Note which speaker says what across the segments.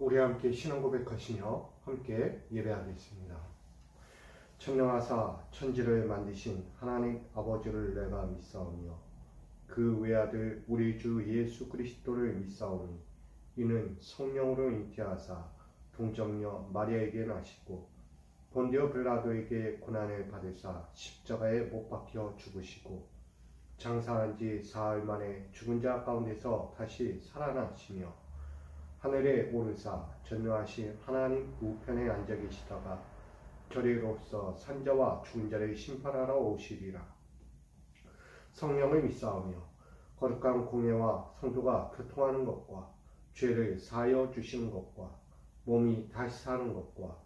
Speaker 1: 우리 함께 신앙 고백하시며 함께 예배하겠습니다. 천명하사 천지를 만드신 하나님 아버지를 내가 믿사오며 그 외아들 우리 주 예수 그리스도를 믿사오니 이는 성령으로 잉태하사 동정녀 마리아에게 나시고 본디오 빌라도에게 고난을 받으사 십자가에 못 박혀 죽으시고 장사한 지 사흘 만에 죽은 자 가운데서 다시 살아나시며 하늘에 오르사 전능하신 하나님 우편에 앉아 계시다가 저리로서 산자와 죽은 자를 심판하러 오시리라. 성령을 믿사오며 거룩한 공예와 성도가 교통하는 것과 죄를 사하여 주시는 것과 몸이 다시 사는 것과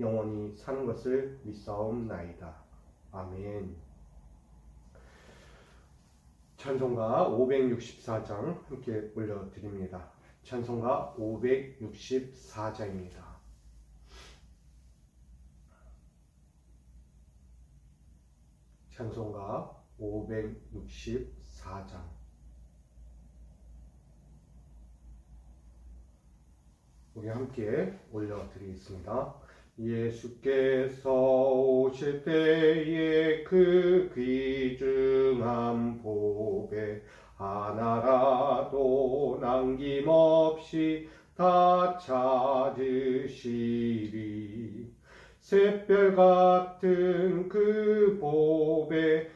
Speaker 1: 영원히 사는 것을 믿사옵나이다. 아멘. 찬송가 564장 함께 올려드립니다. 찬송가 564장입니다. 찬송가 564장. 우리 함께 올려드리겠습니다. 예수께서 오실 때에 그 귀중한 보배 하나라도 남김없이 다 찾으시리. 샛별 같은 그 보배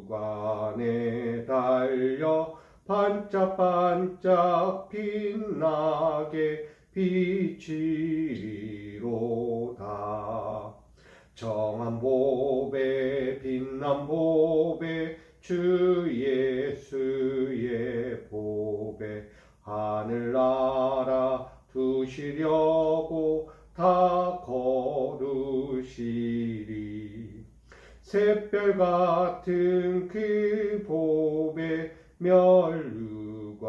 Speaker 1: 멸류관에 달려 반짝반짝 빛나게 비치리로다. 정한 보배 빛난 보배 주 예수의 보배 하늘나라 두시려고 다 거두시리. 샛별 같은 그 보배 멸류관에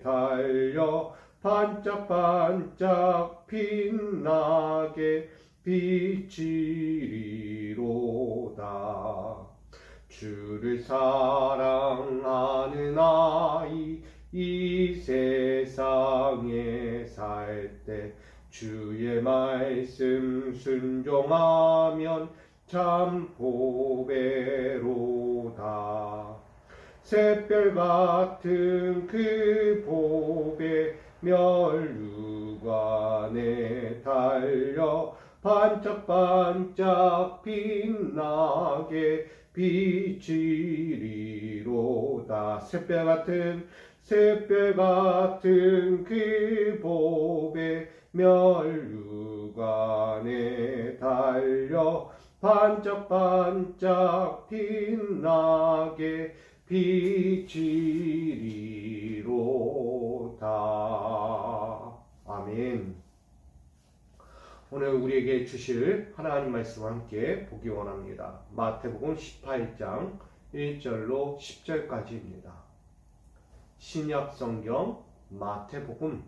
Speaker 1: 달려 반짝반짝 빛나게 비치리로다. 주를 사랑하는 아이 이 세상에 살 때 주의 말씀 순종하면 참 보배로다. 샛별 같은 그 보배 멸류관에 달려 반짝반짝 빛나게 비치리로다. 샛별 같은 그 보배 멸류관에 달려 반짝반짝 빛나게 비치리로다. 아멘. 오늘 우리에게 주실 하나님 말씀과 함께 보기 원합니다. 마태복음 18장 1절로 10절까지입니다. 신약 성경 마태복음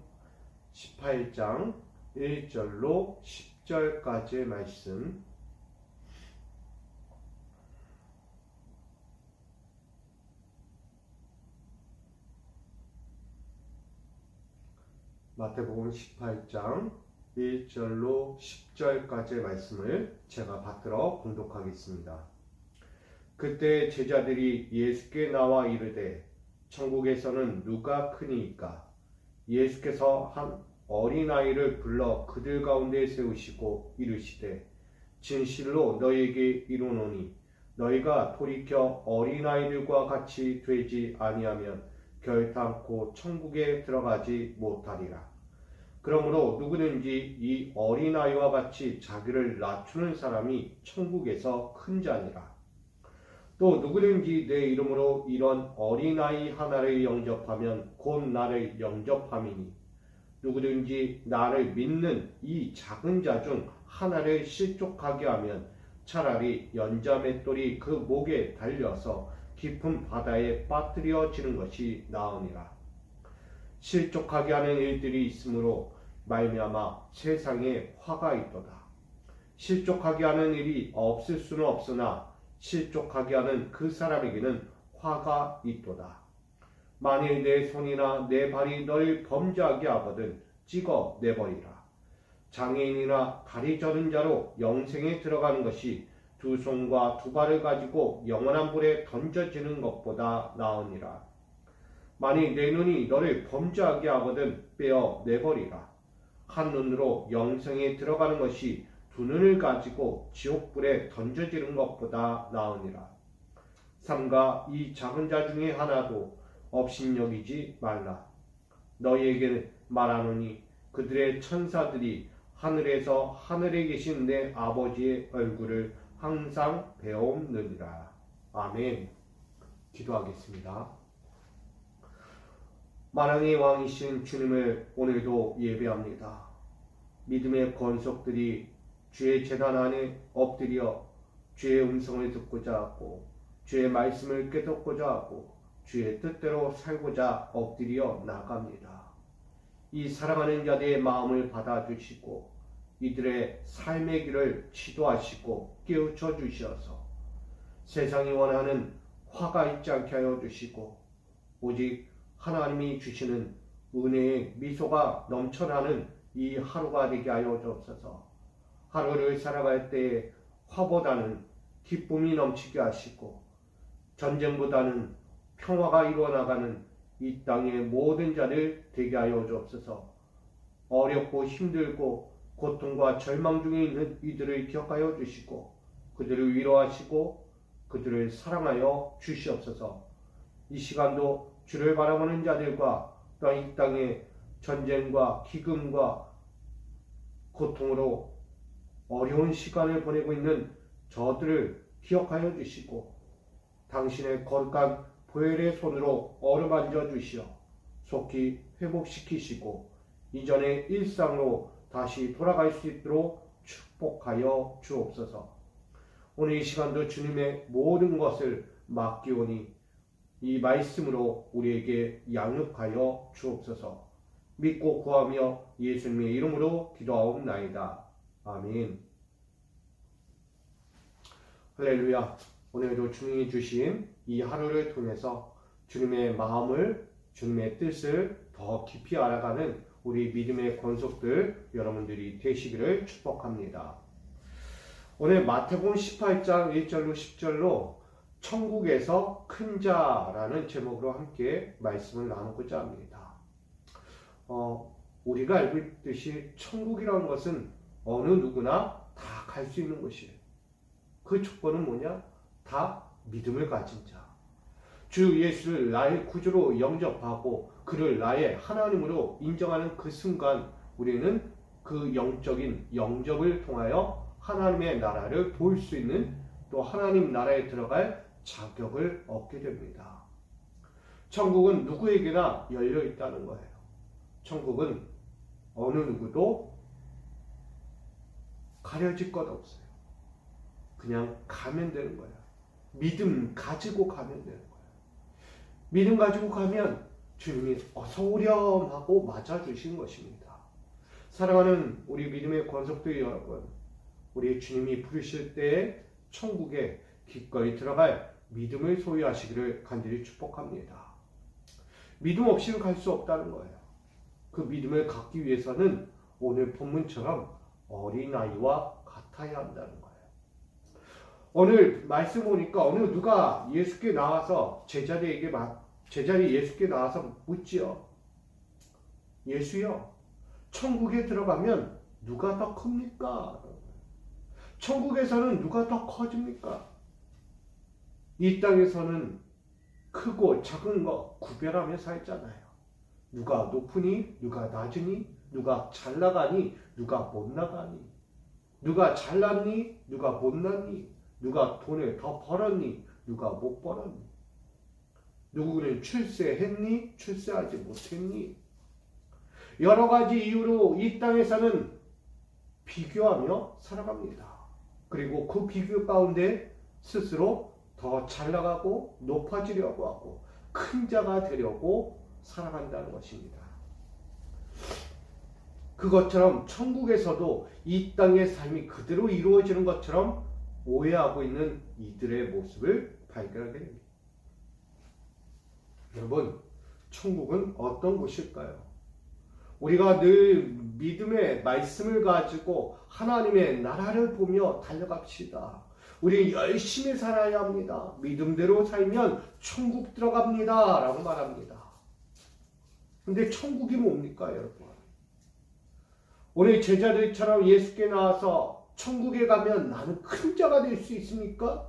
Speaker 1: 18장 1절로 10절까지의 말씀. 마태복음 18장 1절로 10절까지의 말씀을 제가 받들어 봉독하겠습니다. 그때 제자들이 예수께 나와 이르되 천국에서는 누가 크니이까? 예수께서 한 어린아이를 불러 그들 가운데 세우시고 이르시되 진실로 너희에게 이르노니 너희가 돌이켜 어린아이들과 같이 되지 아니하면 결단코 천국에 들어가지 못하리라. 그러므로 누구든지 이 어린아이와 같이 자기를 낮추는 사람이 천국에서 큰 자니라. 또 누구든지 내 이름으로 이런 어린아이 하나를 영접하면 곧 나를 영접함이니 누구든지 나를 믿는 이 작은 자 중 하나를 실족하게 하면 차라리 연자맷돌이 그 목에 달려서 깊은 바다에 빠뜨려지는 것이 나으니라. 실족하게 하는 일들이 있으므로 말미암아 세상에 화가 있도다. 실족하게 하는 일이 없을 수는 없으나 실족하게 하는 그 사람에게는 화가 있도다. 만일 내 손이나 내 발이 너를 범죄하게 하거든 찍어 내버리라. 장애인이나 다리 저는 자로 영생에 들어가는 것이 두 손과 두 발을 가지고 영원한 불에 던져지는 것보다 나으니라. 만일 내 눈이 너를 범죄하게 하거든 빼어 내버리라. 한 눈으로 영생에 들어가는 것이 두 눈을 가지고 지옥불에 던져지는 것보다 나으니라. 삼가 이 작은 자 중에 하나도 업신여기지 말라. 너희에게 말하노니 그들의 천사들이 하늘에서 하늘에 계신 내 아버지의 얼굴을 항상 배움느니라. 아멘. 기도하겠습니다. 만왕의 왕이신 주님을 오늘도 예배합니다. 믿음의 권속들이 주의 제단 안에 엎드려 주의 음성을 듣고자 하고 주의 말씀을 깨닫고자 하고 주의 뜻대로 살고자 엎드려 나갑니다. 이 사랑하는 자들의 마음을 받아주시고 이들의 삶의 길을 지도하시고 깨우쳐 주셔서 세상이 원하는 화가 있지 않게 하여 주시고 오직 하나님이 주시는 은혜의 미소가 넘쳐나는 이 하루가 되게 하여 주옵소서. 하루를 살아갈 때에 화보다는 기쁨이 넘치게 하시고 전쟁보다는 평화가 이루어나가는 이 땅의 모든 자를 되게 하여 주옵소서. 어렵고 힘들고 고통과 절망 중에 있는 이들을 기억하여 주시고 그들을 위로하시고 그들을 사랑하여 주시옵소서. 이 시간도 주를 바라보는 자들과 또 이 땅의 전쟁과 기근과 고통으로 어려운 시간을 보내고 있는 저들을 기억하여 주시고 당신의 거룩한 보혈의 손으로 어루만져 주시어 속히 회복시키시고 이전의 일상으로 다시 돌아갈 수 있도록 축복하여 주옵소서. 오늘 이 시간도 주님의 모든 것을 맡기오니 이 말씀으로 우리에게 양육하여 주옵소서. 믿고 구하며 예수님의 이름으로 기도하옵나이다. 아멘. 할렐루야. 오늘도 주님이 주신 이 하루를 통해서 주님의 마음을, 주님의 뜻을 더 깊이 알아가는 우리 믿음의 권속들 여러분들이 되시기를 축복합니다. 오늘 마태복음 18장 1절로 10절로 천국에서 큰 자라는 제목으로 함께 말씀을 나누고자 합니다. 우리가 알고 있듯이 천국이라는 것은 어느 누구나 다 갈 수 있는 곳이에요. 그 조건은 뭐냐? 다 믿음을 가진 자. 주 예수를 나의 구주로 영접하고 그를 나의 하나님으로 인정하는 그 순간 우리는 그 영적인 영접을 통하여 하나님의 나라를 볼 수 있는 또 하나님 나라에 들어갈 자격을 얻게 됩니다. 천국은 누구에게나 열려 있다는 거예요. 천국은 어느 누구도 가려질 것 없어요. 그냥 가면 되는 거예요. 믿음 가지고 가면 되는 거예요. 믿음 가지고 가면 주님이 어서 오렴 하고 맞아주신 것입니다. 사랑하는 우리 믿음의 권속들 여러분, 우리 주님이 부르실 때에 천국에 기꺼이 들어갈 믿음을 소유하시기를 간절히 축복합니다. 믿음 없이는 갈 수 없다는 거예요. 그 믿음을 갖기 위해서는 오늘 본문처럼 어린아이와 같아야 한다는 거예요. 오늘 말씀 보니까 어느 누가 예수께 나와서 제자리 예수께 나와서 묻지요. 예수요, 천국에 들어가면 누가 더 큽니까? 천국에서는 누가 더 커집니까? 이 땅에서는 크고 작은 거 구별하며 살잖아요. 누가 높으니 누가 낮으니 누가 잘 나가니 누가 못 나가니 누가 잘났니 누가 못났니 누가 돈을 더 벌었니 누가 못 벌었니 누구는 출세했니 출세하지 못했니 여러 가지 이유로 이 땅에서는 비교하며 살아갑니다. 그리고 그 비교 가운데 스스로 더 잘 나가고 높아지려고 하고 큰 자가 되려고 살아간다는 것입니다. 그것처럼 천국에서도 이 땅의 삶이 그대로 이루어지는 것처럼 오해하고 있는 이들의 모습을 발견하게 됩니다. 여러분, 천국은 어떤 곳일까요? 우리가 늘 믿음의 말씀을 가지고 하나님의 나라를 보며 달려갑시다. 우리 열심히 살아야 합니다. 믿음대로 살면 천국 들어갑니다. 라고 말합니다. 근데 천국이 뭡니까, 여러분? 우리 제자들처럼 예수께 나와서 천국에 가면 나는 큰 자가 될 수 있습니까?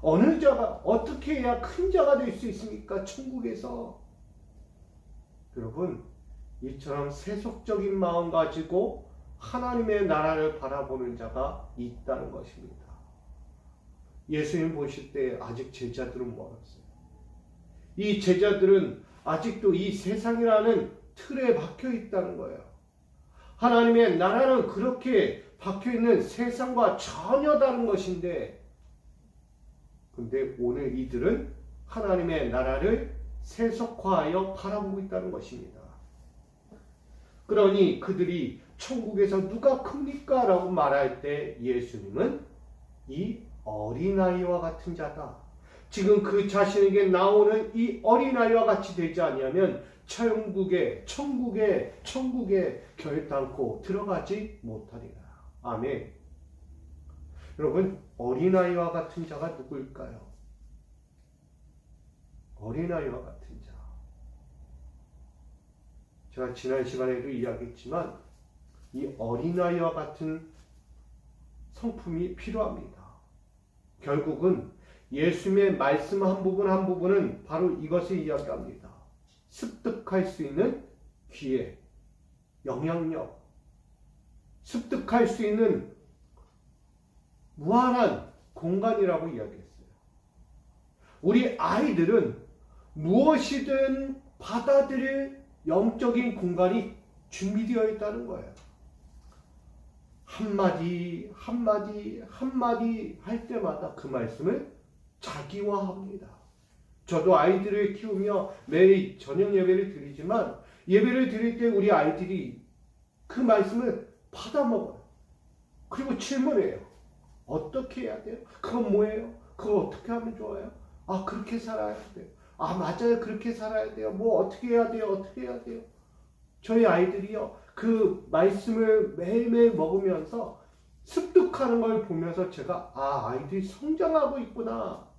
Speaker 1: 어느 자가, 어떻게 해야 큰 자가 될 수 있습니까? 천국에서. 여러분, 이처럼 세속적인 마음 가지고 하나님의 나라를 바라보는 자가 있다는 것입니다. 예수님 보실 때 아직 제자들은 멀었어요. 이 제자들은 아직도 이 세상이라는 틀에 박혀 있다는 거예요. 하나님의 나라는 그렇게 박혀 있는 세상과 전혀 다른 것인데, 근데 오늘 이들은 하나님의 나라를 세속화하여 바라보고 있다는 것입니다. 그러니 그들이 천국에서 누가 큽니까? 라고 말할 때 예수님은 이 어린아이와 같은 자다. 지금 그 자신에게 나오는 이 어린아이와 같이 되지 아니하면 천국에 결단코 들어가지 못하리라. 아멘. 여러분, 어린아이와 같은 자가 누구일까요? 어린아이와 같은 자. 제가 지난 시간에도 이야기했지만 이 어린아이와 같은 성품이 필요합니다. 결국은 예수님의 말씀 한 부분 한 부분은 바로 이것을 이야기합니다. 습득할 수 있는 기회, 영향력, 습득할 수 있는 무한한 공간이라고 이야기했어요. 우리 아이들은 무엇이든 받아들일 영적인 공간이 준비되어 있다는 거예요. 한마디 할 때마다 그 말씀을 자기화합니다. 저도 아이들을 키우며 매일 저녁 예배를 드리지만 예배를 드릴 때 우리 아이들이 그 말씀을 받아먹어요. 그리고 질문해요. 어떻게 해야 돼요? 그건 뭐예요? 그거 어떻게 하면 좋아요? 아, 그렇게 살아야 돼요. 아, 맞아요. 그렇게 살아야 돼요. 뭐 어떻게 해야 돼요? 어떻게 해야 돼요? 저희 아이들이요, 그 말씀을 매일매일 먹으면서 습득하는 걸 보면서 제가 아이들이 성장하고 있구나.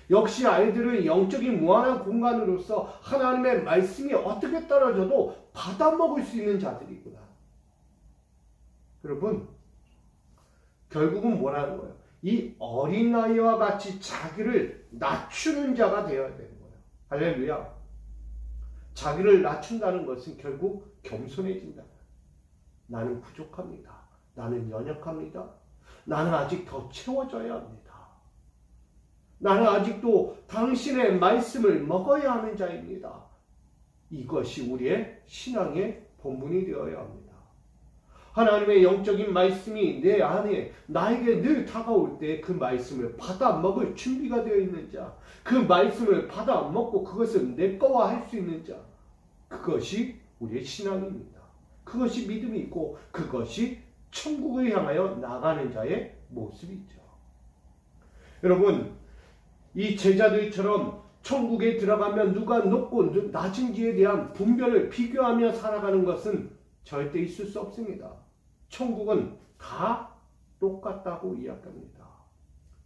Speaker 1: 역시 아이들은 영적인 무한한 공간으로서 하나님의 말씀이 어떻게 떨어져도 받아먹을 수 있는 자들이구나. 여러분, 결국은 뭐라는 거예요? 이 어린아이와 같이 자기를 낮추는 자가 되어야 되는 거예요. 할렐루야. 자기를 낮춘다는 것은 결국 겸손해진다. 나는 부족합니다. 나는 연약합니다. 나는 아직 더 채워져야 합니다. 나는 아직도 당신의 말씀을 먹어야 하는 자입니다. 이것이 우리의 신앙의 본분이 되어야 합니다. 하나님의 영적인 말씀이 내 안에 나에게 늘 다가올 때 그 말씀을 받아 먹을 준비가 되어 있는 자, 그 말씀을 받아 먹고 그것을 내 거와 할 수 있는 자, 그것이 우리의 신앙입니다. 그것이 믿음이고 그것이 천국을 향하여 나가는 자의 모습이죠. 여러분, 이 제자들처럼 천국에 들어가면 누가 높고 낮은지에 대한 분별을 비교하며 살아가는 것은 절대 있을 수 없습니다. 천국은 다 똑같다고 이야기합니다.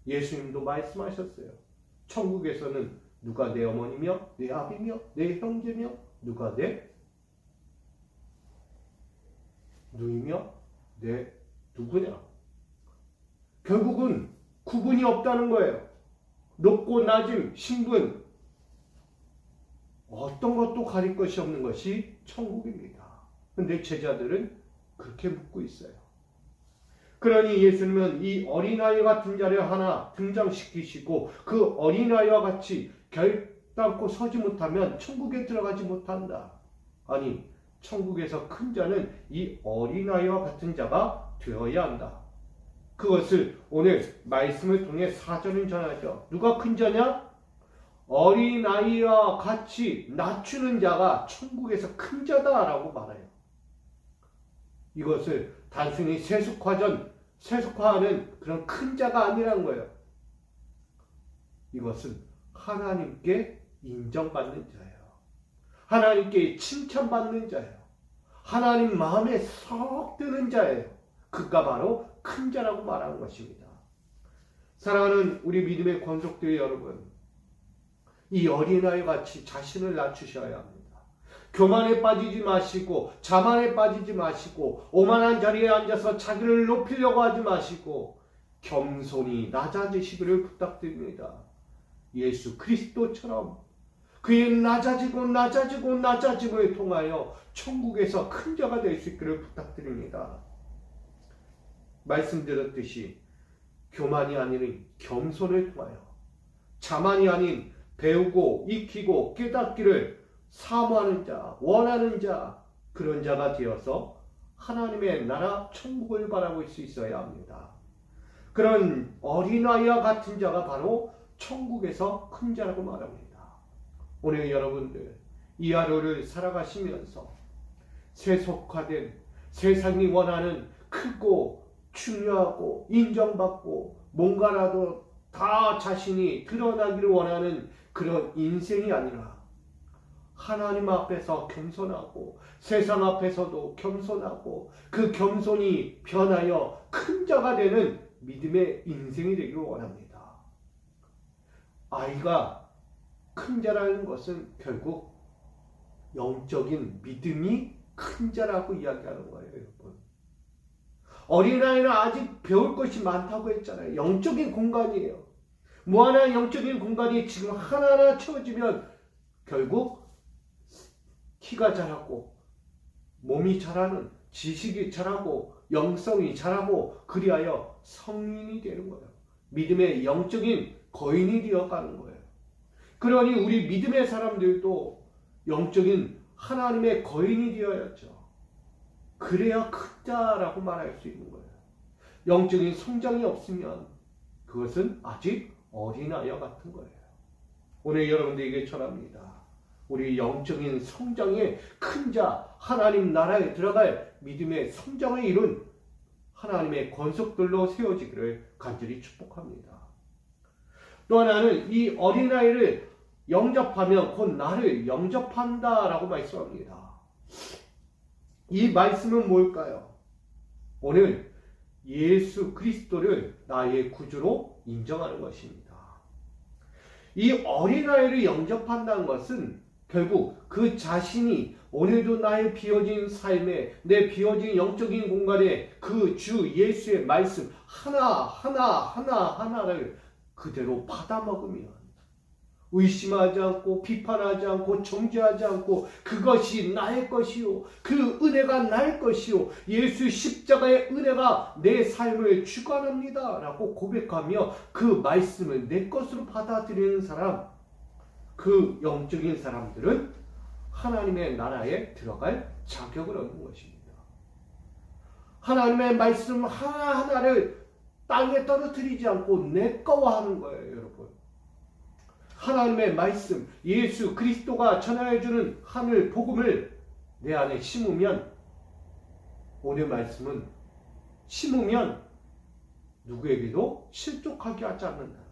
Speaker 1: 예수님도 말씀하셨어요. 천국에서는 누가 내 어머니며 내 아비며 내 형제며 누가 내 누이며 내 누구냐. 결국은 구분이 없다는 거예요. 높고 낮음, 신분, 어떤 것도 가릴 것이 없는 것이 천국입니다. 근데 제자들은 그렇게 묻고 있어요. 그러니 예수님은 이 어린아이 같은 자를 하나 등장시키시고 그 어린아이와 같이 결단코 서지 못하면 천국에 들어가지 못한다. 아니, 천국에서 큰 자는 이 어린아이와 같은 자가 되어야 한다. 그것을 오늘 말씀을 통해 사절은 전하죠. 누가 큰 자냐? 어린아이와 같이 낮추는 자가 천국에서 큰 자다라고 말해요. 이것을 단순히 세속화하는 그런 큰 자가 아니라는 거예요. 이것은 하나님께 인정받는 자예요. 하나님께 칭찬받는 자예요. 하나님 마음에 썩 드는 자예요. 그가 바로 큰 자라고 말하는 것입니다. 사랑하는 우리 믿음의 권속들 여러분, 이 어린아이 같이 자신을 낮추셔야 합니다. 교만에 빠지지 마시고 자만에 빠지지 마시고 오만한 자리에 앉아서 자기를 높이려고 하지 마시고 겸손히 낮아지시기를 부탁드립니다. 예수 그리스도처럼 그의 낮아짐을 통하여 천국에서 큰 자가 될 수 있기를 부탁드립니다. 말씀드렸듯이 교만이 아닌 겸손을 통하여 자만이 아닌 배우고 익히고 깨닫기를 사모하는 자, 원하는 자, 그런 자가 되어서 하나님의 나라 천국을 바라볼 수 있어야 합니다. 그런 어린아이와 같은 자가 바로 천국에서 큰 자라고 말합니다. 오늘 여러분들 이 하루를 살아가시면서 세속화된 세상이 원하는 크고 중요하고 인정받고 뭔가라도 다 자신이 드러나기를 원하는 그런 인생이 아니라 하나님 앞에서 겸손하고 세상 앞에서도 겸손하고 그 겸손이 변하여 큰 자가 되는 믿음의 인생이 되기를 원합니다. 아이가 큰 자라는 것은 결국 영적인 믿음이 큰 자라고 이야기하는 거예요, 여러분. 어린아이는 아직 배울 것이 많다고 했잖아요. 영적인 공간이에요. 무한한 영적인 공간이 지금 하나하나 채워지면 결국 키가 자라고 몸이 자라는 지식이 자라고 영성이 자라고 그리하여 성인이 되는 거예요. 믿음의 영적인 거인이 되어가는 거예요. 그러니 우리 믿음의 사람들도 영적인 하나님의 거인이 되어야죠. 그래야 크다라고 말할 수 있는 거예요. 영적인 성장이 없으면 그것은 아직 어린아이와 같은 거예요. 오늘 여러분들에게 전합니다. 우리 영적인 성장의 큰 자, 하나님 나라에 들어갈 믿음의 성장을 이룬 하나님의 권속들로 세워지기를 간절히 축복합니다. 또 하나는 이 어린아이를 영접하면 곧 나를 영접한다라고 말씀합니다. 이 말씀은 뭘까요? 오늘 예수 그리스도를 나의 구주로 인정하는 것입니다. 이 어린아이를 영접한다는 것은 결국 그 자신이 오늘도 나의 비어진 삶에 내 비어진 영적인 공간에 그 주 예수의 말씀 하나를 그대로 받아먹으면 의심하지 않고 비판하지 않고 정죄하지 않고 그것이 나의 것이요 그 은혜가 나의 것이요 예수 십자가의 은혜가 내 삶을 주관합니다 라고 고백하며 그 말씀을 내 것으로 받아들이는 사람, 그 영적인 사람들은 하나님의 나라에 들어갈 자격을 얻는 것입니다. 하나님의 말씀 하나하나를 땅에 떨어뜨리지 않고 내 거와 하는 거예요, 여러분. 하나님의 말씀, 예수 그리스도가 전하여주는 하늘 복음을 내 안에 심으면, 오늘 말씀은 심으면 누구에게도 실족하게 하지 않는다는 거예요.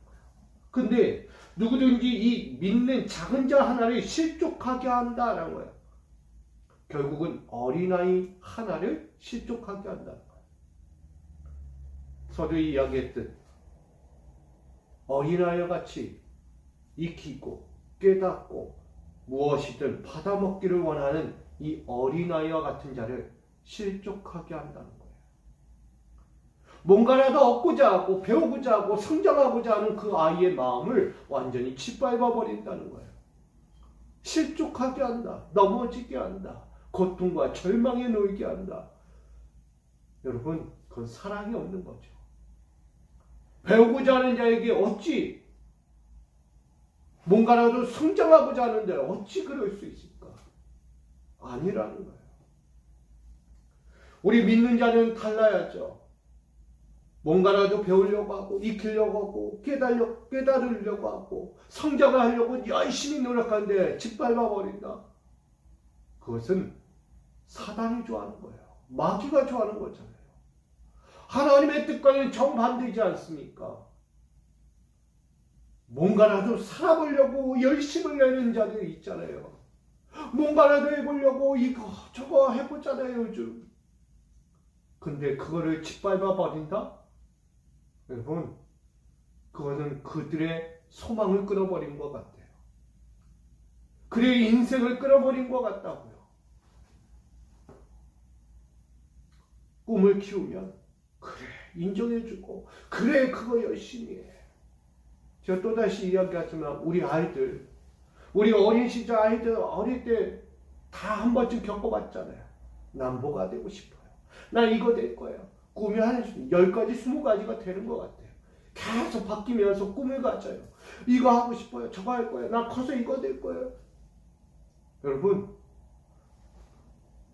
Speaker 1: 근데 누구든지 이 믿는 작은 자 하나를 실족하게 한다는 거예요. 결국은 어린아이 하나를 실족하게 한다는 거예요. 서두에 이야기했듯 어린아이와 같이 익히고 깨닫고 무엇이든 받아먹기를 원하는 이 어린아이와 같은 자를 실족하게 한다는 거예요. 뭔가라도 얻고자 하고 배우고자 하고 성장하고자 하는 그 아이의 마음을 완전히 짓밟아 버린다는 거예요. 실족하게 한다. 넘어지게 한다. 고통과 절망에 놓이게 한다. 여러분, 그건 사랑이 없는 거죠. 배우고자 하는 자에게 어찌 뭔가라도 성장하고자 하는데 어찌 그럴 수 있을까? 아니라는 거예요. 우리 믿는 자는 달라야죠. 뭔가라도 배우려고 하고 익히려고 하고 깨달으려고 하고 성장을 하려고 열심히 노력하는데 짓밟아 버린다. 그것은 사단이 좋아하는 거예요. 마귀가 좋아하는 거잖아요. 하나님의 뜻과는 정반대지 않습니까? 뭔가라도 살아보려고 열심을 내는 자들이 있잖아요. 뭔가라도 해보려고 이거 저거 해보잖아요 요즘. 근데 그거를 짓밟아 버린다? 여러분, 그거는 그들의 소망을 끊어버린 것 같아요. 그들의 인생을 끊어버린 것 같다고요. 꿈을 키우면 그래 인정해주고 그래 그거 열심히 해. 제가 또다시 이야기하지만 우리 아이들, 우리 어린 시절 아이들 어릴 때 다 한 번쯤 겪어봤잖아요. 난 뭐가 되고 싶어요. 난 이거 될 거예요. 꿈이 한 10가지, 20가지가 되는 것 같아요. 계속 바뀌면서 꿈을 가져요. 이거 하고 싶어요. 저거 할 거예요. 나 커서 이거 될 거예요. 여러분,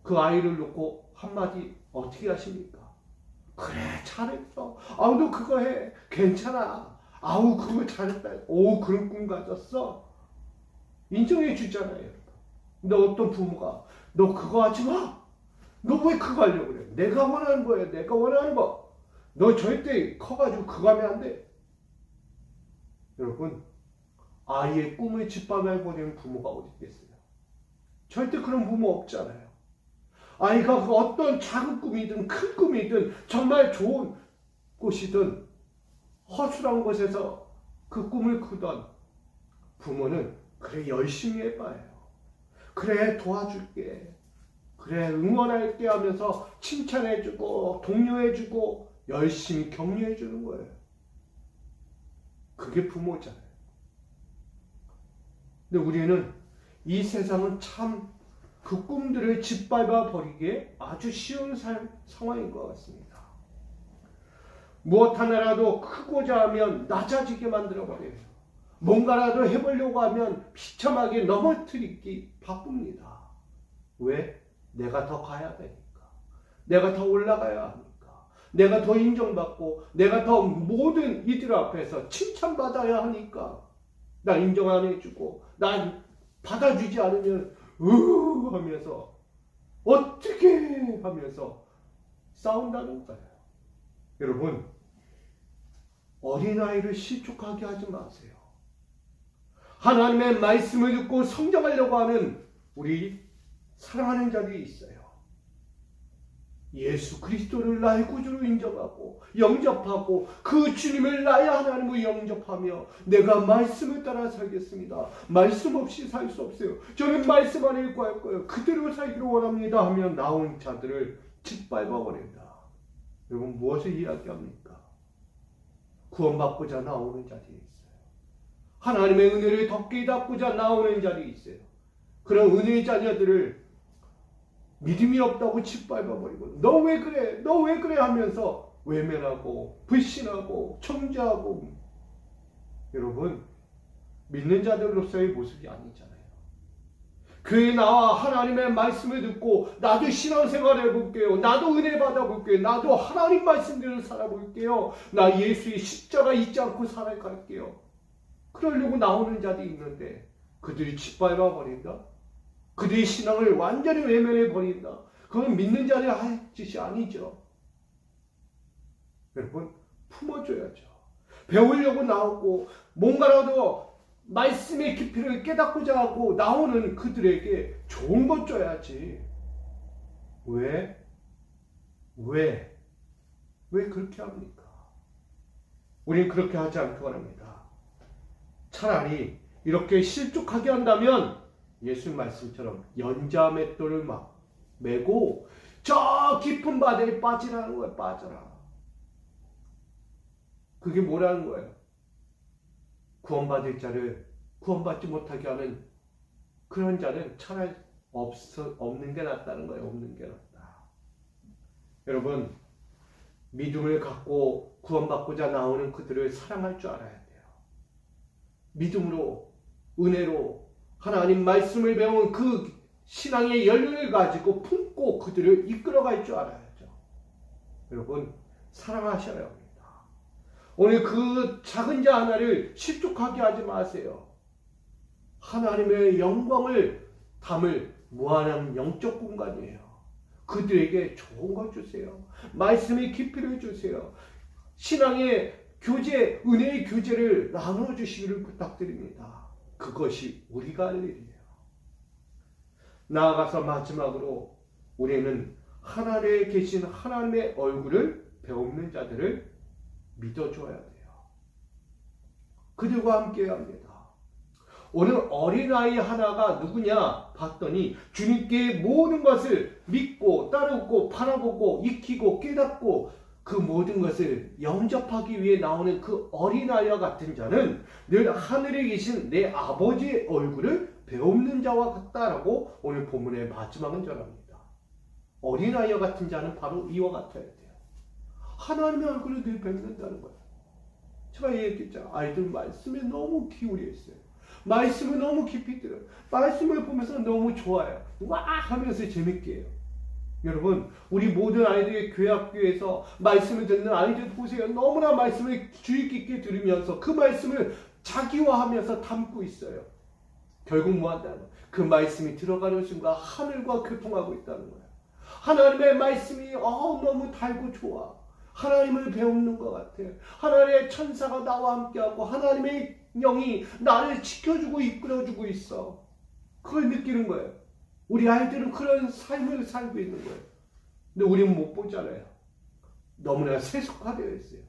Speaker 1: 그 아이를 놓고 한마디 어떻게 하십니까? 그래 잘했어. 아우 너 그거 해. 괜찮아. 아우 그거 잘했다. 오 그런 꿈 가졌어. 인정해 주잖아요. 근데 어떤 부모가 너 그거 하지 마. 너 왜 그거 하려고 그래? 내가 원하는 거야. 내가 원하는 거. 너 절대 커가지고 그거 하면 안 돼. 여러분, 아이의 꿈을 짓밟아버리는 부모가 어디 있겠어요? 절대 그런 부모 없잖아요. 아이가 그 어떤 작은 꿈이든 큰 꿈이든 정말 좋은 곳이든 허술한 곳에서 그 꿈을 꾸던 부모는 그래 열심히 해봐요. 그래 도와줄게. 그래 응원할게 하면서 칭찬해주고 독려해주고 열심히 격려해주는 거예요. 그게 부모잖아요. 근데 우리는 이 세상은 참 그 꿈들을 짓밟아 버리기에 아주 쉬운 상황인 것 같습니다. 무엇 하나라도 크고자 하면 낮아지게 만들어버려요. 뭔가라도 해보려고 하면 비참하게 넘어뜨리기 바쁩니다. 왜? 내가 더 가야 되니까. 내가 더 올라가야 하니까. 내가 더 인정받고 내가 더 모든 이들 앞에서 칭찬받아야 하니까. 나 인정 안 해주고 나 받아주지 않으면 하면서 어떻게 하면서 싸운다는 거예요. 여러분, 어린아이를 실족하게 하지 마세요. 하나님의 말씀을 듣고 성장하려고 하는 우리 사랑하는 자들이 있어요. 예수 그리스도를 나의 구주로 인정하고 영접하고 그 주님을 나의 하나님으로 영접하며 내가 말씀을 따라 살겠습니다. 말씀 없이 살 수 없어요. 저는 말씀 안에 구할 거예요. 그대로 살기를 원합니다 하면 나온 자들을 짓밟아버린다. 여러분 무엇을 이야기합니까? 구원받고자 나오는 자들이 있어요. 하나님의 은혜를 더 깨닫고자 나오는 자들이 있어요. 그런 은혜의 자녀들을 믿음이 없다고 짓밟아버리고 너 왜 그래? 너 왜 그래? 하면서 외면하고 불신하고 정죄하고. 여러분 믿는 자들로서의 모습이 아니잖아요. 교회에 나와 하나님의 말씀을 듣고 나도 신앙생활 해볼게요. 나도 은혜 받아볼게요. 나도 하나님 말씀대로 살아볼게요. 나 예수의 십자가 잊지 않고 살아갈게요. 그러려고 나오는 자들이 있는데 그들이 짓밟아버린다? 그들의 신앙을 완전히 외면해버린다. 그건 믿는 자들이 할 짓이 아니죠. 여러분 품어줘야죠. 배우려고 나오고 뭔가라도 말씀의 깊이를 깨닫고자 하고 나오는 그들에게 좋은 것 줘야지. 왜 그렇게 합니까? 우린 그렇게 하지 않기 바랍니다. 차라리 이렇게 실족하게 한다면 예수 말씀처럼 연자맷돌을 막 메고 저 깊은 바다에 빠지라는 거예요. 빠져라. 그게 뭐라는 거예요? 구원받을 자를 구원받지 못하게 하는 그런 자는 차라리 없는 게 낫다는 거예요. 없는 게 낫다. 여러분 믿음을 갖고 구원받고자 나오는 그들을 사랑할 줄 알아야 돼요. 믿음으로 은혜로 하나님 말씀을 배운 그 신앙의 연륜을 가지고 품고 그들을 이끌어갈 줄 알아야죠. 여러분 사랑하셔야 합니다. 오늘 그 작은 자 하나를 실족하게 하지 마세요. 하나님의 영광을 담을 무한한 영적 공간이에요. 그들에게 좋은 것 주세요. 말씀의 깊이를 주세요. 신앙의 교제, 은혜의 교제를 나눠주시기를 부탁드립니다. 그것이 우리가 할 일이에요. 나아가서 마지막으로 우리는 하늘에 계신 하나님의 얼굴을 배우는 자들을 믿어줘야 돼요. 그들과 함께 합니다. 오늘 어린아이 하나가 누구냐 봤더니 주님께 모든 것을 믿고 따르고 바라보고 익히고 깨닫고 그 모든 것을 영접하기 위해 나오는 그 어린아이와 같은 자는 늘 하늘에 계신 내 아버지의 얼굴을 배우는 자와 같다라고 오늘 본문의 마지막은 전합니다. 어린아이와 같은 자는 바로 이와 같아야 돼요. 하나님의 얼굴을 늘 뵙는다는 거예요. 제가 얘기했죠. 아이들 말씀에 너무 기울여 있어요. 말씀을 너무 깊이 들어요. 말씀을 보면서 너무 좋아요. 와 하면서 재밌게 해요. 여러분, 우리 모든 아이들의 교회 학교에서 말씀을 듣는 아이들 보세요. 너무나 말씀을 주의 깊게 들으면서 그 말씀을 자기화하면서 담고 있어요. 결국 뭐 한다는 거예요? 그 말씀이 들어가는 순간 하늘과 교통하고 있다는 거예요. 하나님의 말씀이 너무 달고 좋아. 하나님을 배우는 것 같아요. 하나님의 천사가 나와 함께하고 하나님의 영이 나를 지켜주고 이끌어주고 있어. 그걸 느끼는 거예요. 우리 아이들은 그런 삶을 살고 있는 거예요. 근데 우리는 못 보잖아요. 너무나 세속화되어 있어요.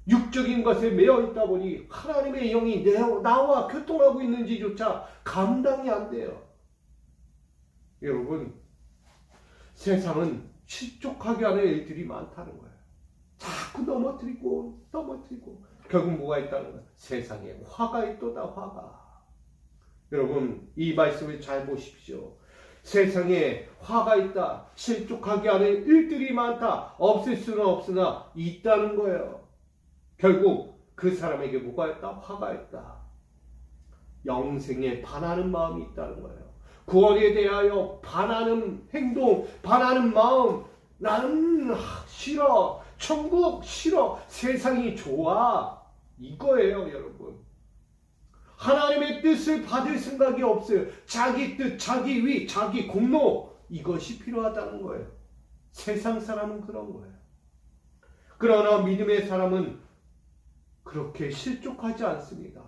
Speaker 1: 육적인 것에 매여 있다 보니 하나님의 영이 나와 교통하고 있는지조차 감당이 안 돼요. 여러분, 세상은 실족하게 하는 일들이 많다는 거예요. 자꾸 넘어뜨리고 결국 뭐가 있다는 거예요? 세상에 화가 있도다, 화가. 여러분, 이 말씀을 잘 보십시오. 세상에 화가 있다, 실족하게 하는 일들이 많다, 없을 수는 없으나 있다는 거예요. 결국 그 사람에게 뭐가 있다? 화가 있다. 영생에 반하는 마음이 있다는 거예요. 구원에 대하여 반하는 행동, 반하는 마음. 나는 싫어, 천국 싫어, 세상이 좋아, 이거예요. 여러분, 하나님의 뜻을 받을 생각이 없어요. 자기 뜻, 자기 위, 자기 공로, 이것이 필요하다는 거예요. 세상 사람은 그런 거예요. 그러나 믿음의 사람은 그렇게 실족하지 않습니다.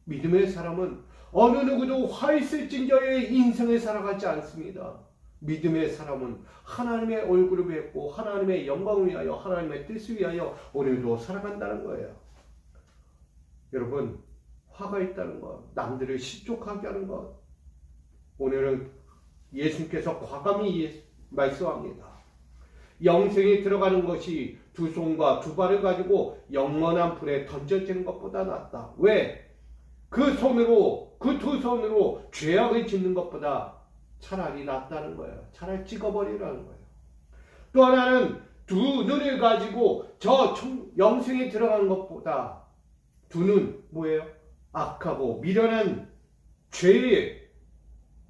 Speaker 1: 믿음의 사람은 어느 누구도 화 있을진저의 인생을 살아가지 않습니다. 믿음의 사람은 하나님의 얼굴을 뵙고 하나님의 영광을 위하여, 하나님의 뜻을 위하여 오늘도 살아간다는 거예요. 여러분, 화가 있다는 것, 남들을 실족하게 하는 것, 오늘은 예수님께서 과감히 말씀합니다. 영생에 들어가는 것이 두 손과 두 발을 가지고 영원한 불에 던져지는 것보다 낫다. 왜? 그 두 손으로 죄악을 짓는 것보다 차라리 낫다는 거예요. 차라리 찍어버리라는 거예요. 또 하나는 두 눈을 가지고 영생에 들어가는 것보다 두 눈 뭐예요? 악하고 미련한 죄의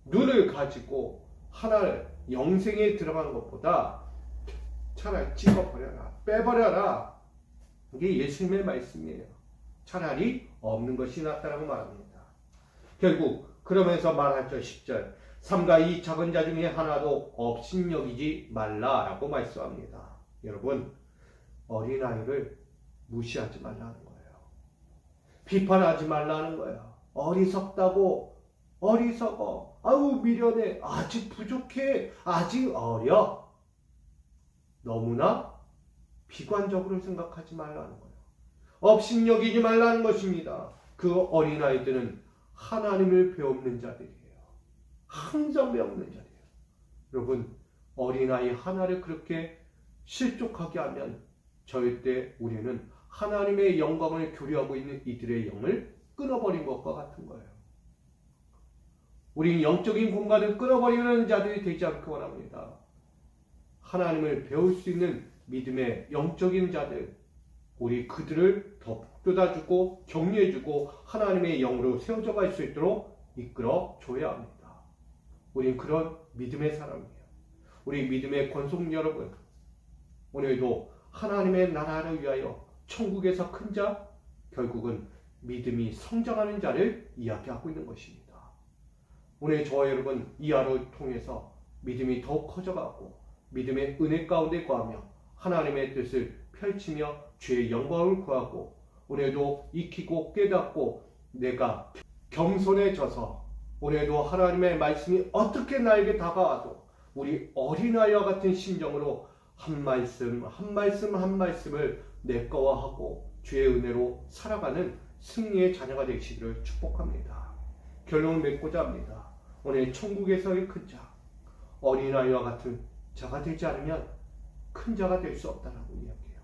Speaker 1: 눈을 가지고 하나를 영생에 들어가는 것보다 차라리 찍어버려라, 빼버려라. 이게 예수님의 말씀이에요. 차라리 없는 것이 낫다라고 말합니다. 결국 그러면서 말하죠. 10절, 삼가 이 작은 자 중에 하나도 업신여기지 말라라고 말씀합니다. 여러분, 어린아이를 무시하지 말라는 거예요. 비판하지 말라는 거예요. 어리석다고, 어리석어, 아우 미련해, 아직 부족해, 아직 어려. 너무나 비관적으로 생각하지 말라는 거예요. 업신여기지 말라는 것입니다. 그 어린아이들은 하나님을 배우는 자들이에요. 항상 배우는 자들이에요. 여러분, 어린아이 하나를 그렇게 실족하게 하면 절대 우리는 하나님의 영광을 교류하고 있는 이들의 영을 끊어버린 것과 같은 거예요. 우리는 영적인 공간을 끊어버리는 자들이 되지 않기 원합니다. 하나님을 배울 수 있는 믿음의 영적인 자들, 우리 그들을 더 북돋아주고 격려해주고 하나님의 영으로 세워져 갈 수 있도록 이끌어줘야 합니다. 우린 그런 믿음의 사람이에요. 우리 믿음의 권속 여러분, 오늘도 하나님의 나라를 위하여 천국에서 큰 자, 결국은 믿음이 성장하는 자를 이야기하고 있는 것입니다. 오늘 저와 여러분 이 하루 통해서 믿음이 더욱 커져가고 믿음의 은혜 가운데 거하며 하나님의 뜻을 펼치며 주의 영광을 구하고 오늘도 익히고 깨닫고 내가 겸손해져서 오늘도 하나님의 말씀이 어떻게 나에게 다가와도 우리 어린아이와 같은 심정으로 한 말씀 한 말씀 한 말씀을 내꺼화하고 주의 은혜로 살아가는 승리의 자녀가 되시기를 축복합니다. 결론을 맺고자 합니다. 오늘 천국에서의 큰 자, 어린아이와 같은 자가 되지 않으면 큰 자가 될 수 없다라고 이야기해요.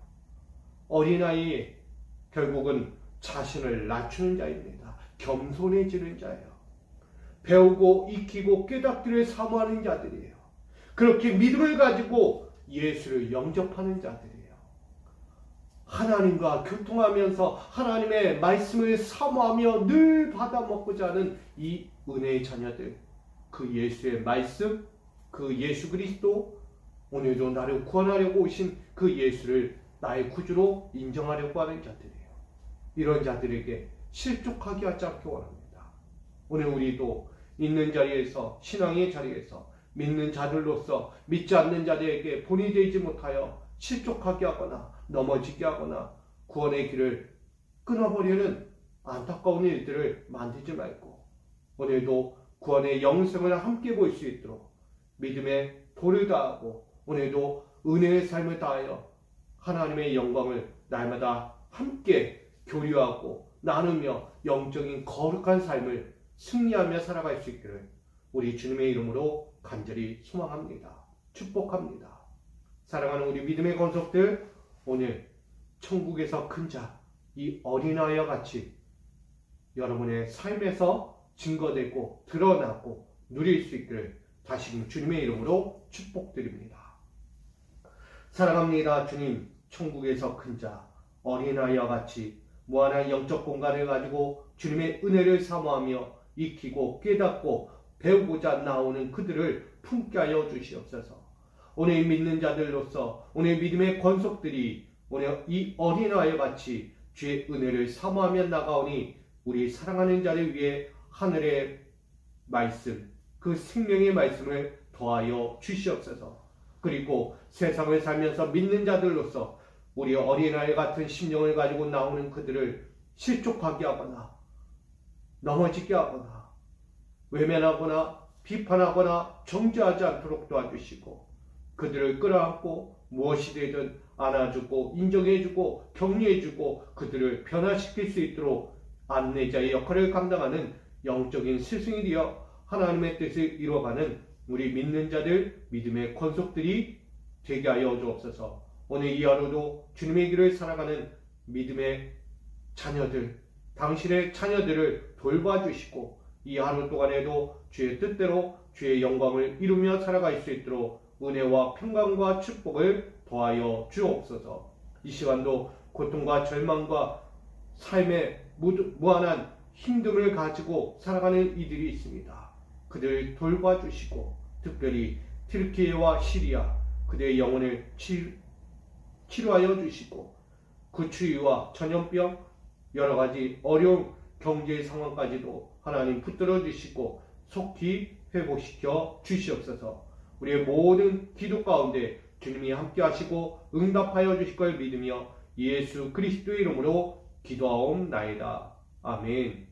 Speaker 1: 어린아이 결국은 자신을 낮추는 자입니다. 겸손해지는 자예요. 배우고 익히고 깨닫기를 사모하는 자들이에요. 그렇게 믿음을 가지고 예수를 영접하는 자들이에요. 하나님과 교통하면서 하나님의 말씀을 사모하며 늘 받아먹고자 하는 이 은혜의 자녀들, 그 예수의 말씀, 그 예수 그리스도, 오늘도 나를 구원하려고 오신 그 예수를 나의 구주로 인정하려고 하는 자들이에요. 이런 자들에게 실족하게 하지 않기 원합니다. 오늘 우리도 있는 자리에서, 신앙의 자리에서 믿는 자들로서 믿지 않는 자들에게 본이 되지 못하여 실족하게 하거나 넘어지게 하거나 구원의 길을 끊어버리는 안타까운 일들을 만들지 말고 오늘도 구원의 영생을 함께 볼 수 있도록 믿음의 도를 다하고 오늘도 은혜의 삶을 다하여 하나님의 영광을 날마다 함께 교류하고 나누며 영적인 거룩한 삶을 승리하며 살아갈 수 있기를 우리 주님의 이름으로 간절히 소망합니다. 축복합니다. 사랑하는 우리 믿음의 권속들, 오늘 천국에서 큰 자, 이 어린아이와 같이 여러분의 삶에서 증거되고 드러나고 누릴 수 있기를 다시금 주님의 이름으로 축복드립니다. 사랑합니다. 주님, 천국에서 큰 자, 어린아이와 같이 무한한 영적 공간을 가지고 주님의 은혜를 사모하며 익히고 깨닫고 배우고자 나오는 그들을 품게 하여 주시옵소서. 오늘 믿는 자들로서 오늘 믿음의 권속들이 오늘 이 어린아이와 같이 주의 은혜를 사모하며 나가오니 우리 사랑하는 자를 위해 하늘의 말씀, 그 생명의 말씀을 더하여 주시옵소서. 그리고 세상을 살면서 믿는 자들로서 우리 어린아이 같은 심령을 가지고 나오는 그들을 실족하게 하거나 넘어지게 하거나 외면하거나 비판하거나 정죄하지 않도록 도와주시고 그들을 끌어안고 무엇이 되든 안아주고 인정해주고 격려해주고 그들을 변화시킬 수 있도록 안내자의 역할을 감당하는 영적인 스승이 되어 하나님의 뜻을 이루어가는 우리 믿는 자들, 믿음의 권속들이 되게 하여 주옵소서. 오늘 이 하루도 주님의 길을 살아가는 믿음의 자녀들, 당신의 자녀들을 돌봐주시고 이 하루 동안에도 주의 뜻대로 주의 영광을 이루며 살아갈 수 있도록 은혜와 평강과 축복을 더하여 주옵소서. 이 시간도 고통과 절망과 삶의 무한한 힘듦을 가지고 살아가는 이들이 있습니다. 그들을 돌봐주시고 특별히 튀르키예와 시리아 그들의 영혼을 치료하여 주시고 구추위와 전염병 여러가지 어려운 경제 상황까지도 하나님 붙들어 주시고 속히 회복시켜 주시옵소서. 우리의 모든 기도 가운데 주님이 함께 하시고 응답하여 주실 걸 믿으며 예수 그리스도의 이름으로 기도하옵나이다. 아멘.